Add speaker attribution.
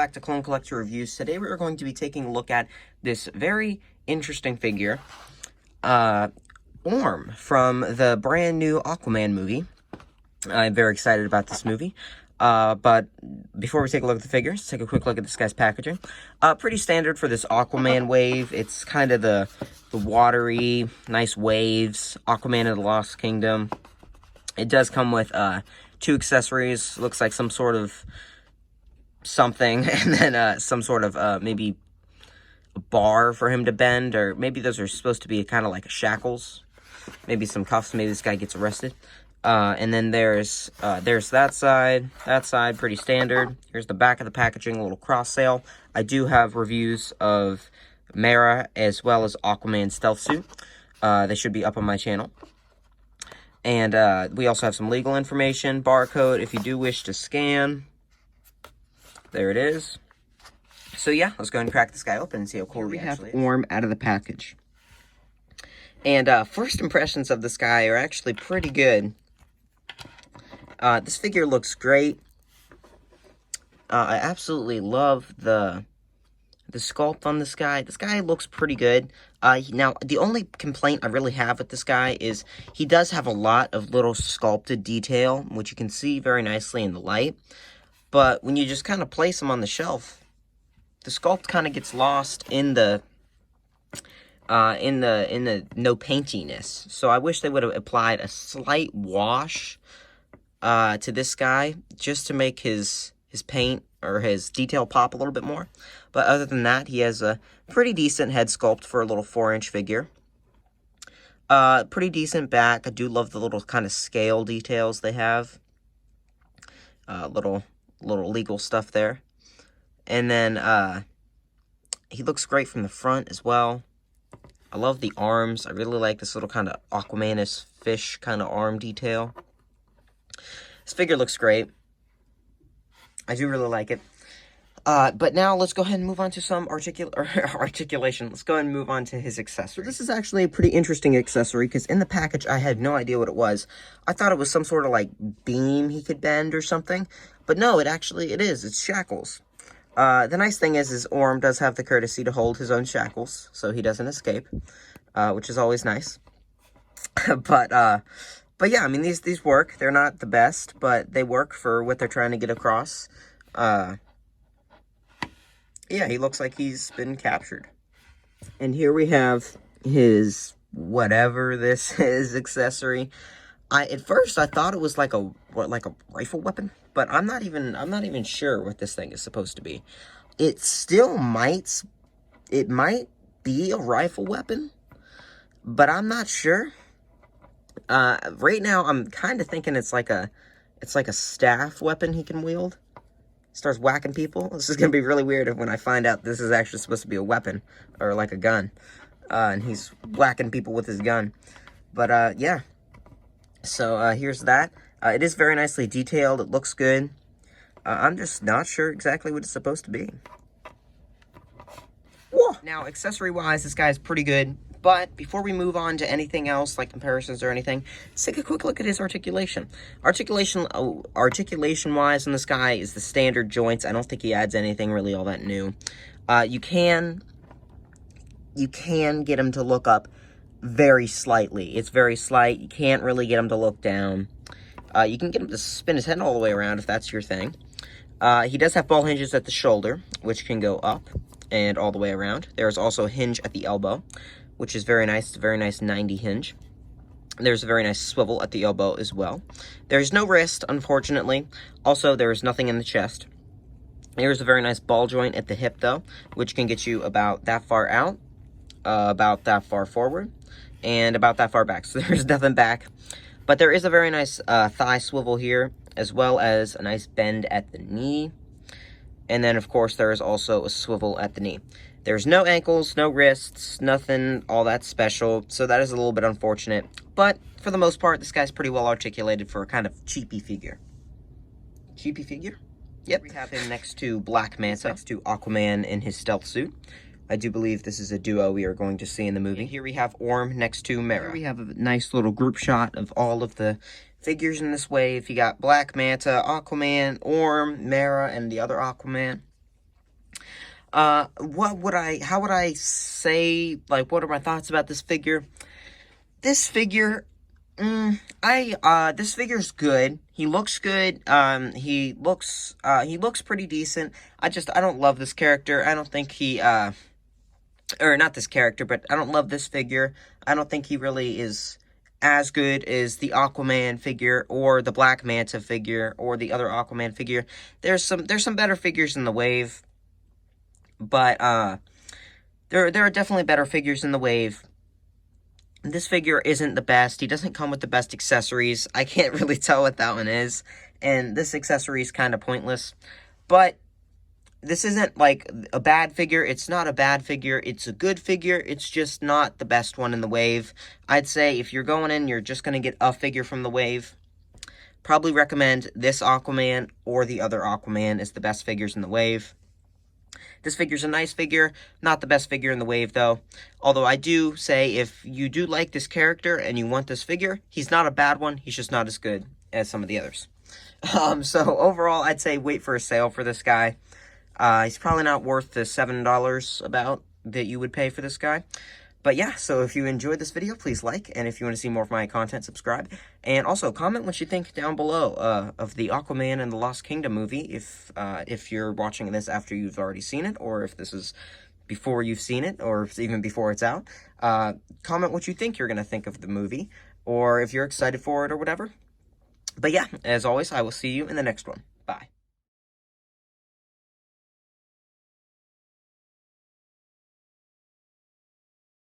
Speaker 1: back to Clone Collector Reviews. Today we are going to be taking a look at this very interesting figure, Orm, from the brand new Aquaman movie. I'm very excited about this movie. But before we take a look at the figures, take a quick look at this guy's packaging. Pretty standard for this Aquaman wave. It's kind of the watery, nice waves, Aquaman of the Lost Kingdom. It does come with 2 accessories. Looks like some sort of something, and then some sort of maybe a bar for him to bend, or maybe those are supposed to be kind of like shackles. Maybe some cuffs. Maybe this guy gets arrested. And then there's that side, pretty standard. Here's the back of the packaging, a little cross sale. I do have reviews of Mera as well as Aquaman stealth suit. They should be up on my channel. And we also have some legal information, barcode, if you do wish to scan. There it is. So yeah, let's go ahead and crack this guy open and see how cool he actually is. We have Orm out of the package. And first impressions of this guy are actually pretty good. This figure looks great. I absolutely love the sculpt on this guy. This guy looks pretty good. Now, the only complaint I really have with this guy is he does have a lot of little sculpted detail, which you can see very nicely in the light. But when you just kind of place him on the shelf, the sculpt kind of gets lost in the no paintiness. So I wish they would have applied a slight wash to this guy just to make his paint or his detail pop a little bit more. But other than that, he has a pretty decent head sculpt for a little 4-inch figure. Pretty decent back. I do love the little kind of scale details they have. Little legal stuff there. And then he looks great from the front as well. I love the arms. I really like this little kind of Aquaman-ish fish kind of arm detail. This figure looks great. I do really like it. But now let's go ahead and move on to some articulation. Let's go ahead and move on to his accessory. So this is actually a pretty interesting accessory because in the package I had no idea what it was. I thought it was some sort of like beam he could bend or something. But no, it is. It's shackles. The nice thing is Orm does have the courtesy to hold his own shackles, so he doesn't escape, which is always nice. But yeah, I mean, these work. They're not the best, but they work for what they're trying to get across. Yeah, he looks like he's been captured. And here we have his, whatever this is, accessory. At first I thought it was like a rifle weapon, but I'm not even sure what this thing is supposed to be. It might be a rifle weapon, but I'm not sure. Right now I'm kind of thinking it's like a staff weapon he can wield. Starts whacking people. This is gonna be really weird when I find out this is actually supposed to be a weapon or like a gun, and he's whacking people with his gun. But yeah. So here's that. It is very nicely detailed. It looks good. I'm just not sure exactly what it's supposed to be. Whoa. Now, accessory-wise, this guy is pretty good. But before we move on to anything else, like comparisons or anything, let's take a quick look at his articulation. Articulation-wise on this guy is the standard joints. I don't think he adds anything really all that new. You can get him to look up very slightly. It's very slight. You can't really get him to look down. You can get him to spin his head all the way around if that's your thing. He does have ball hinges at the shoulder, which can go up and all the way around. There's also a hinge at the elbow, which is very nice. It's a very nice 90 hinge. There's a very nice swivel at the elbow as well. There's no wrist, unfortunately. Also, there's nothing in the chest. There's a very nice ball joint at the hip, though, which can get you about that far out, about that far forward, and about that far back. So there's nothing back. But there is a very nice thigh swivel here, as well as a nice bend at the knee. And then, of course, there is also a swivel at the knee. There's no ankles, no wrists, nothing all that special, so that is a little bit unfortunate. But, for the most part, this guy's pretty well articulated for a kind of cheapy figure. Cheapy figure? Yep. We have him next to Black Manta, next to Aquaman in his stealth suit. I do believe this is a duo we are going to see in the movie. And here we have Orm next to Mera. Here we have a nice little group shot of all of the figures in this wave. You got Black Manta, Aquaman, Orm, Mera, and the other Aquaman. how would I say, like, what are my thoughts about this figure? This figure, this figure's good. He looks good. He looks pretty decent. I don't love this character. I don't think or not this character, but I don't love this figure. I don't think he really is as good as the Aquaman figure or the Black Manta figure or the other Aquaman figure. There's some better figures in the wave, but there are definitely better figures in the wave. This figure isn't the best. He doesn't come with the best accessories. I can't really tell what that one is, and this accessory is kind of pointless. But this isn't, like, a bad figure. It's not a bad figure. It's a good figure. It's just not the best one in the wave. I'd say if you're going in, you're just going to get a figure from the wave. Probably recommend this Aquaman or the other Aquaman as the best figures in the wave. This figure's a nice figure, not the best figure in the wave, though. Although I do say, if you do like this character and you want this figure, he's not a bad one. He's just not as good as some of the others. So overall, I'd say wait for a sale for this guy. He's probably not worth the $7 about that you would pay for this guy. But yeah, so if you enjoyed this video, please like, and if you want to see more of my content, subscribe. And also, comment what you think down below of the Aquaman and the Lost Kingdom movie, if you're watching this after you've already seen it, or if this is before you've seen it, or if even before it's out. Comment what you think you're going to think of the movie, or if you're excited for it or whatever. But yeah, as always, I will see you in the next one.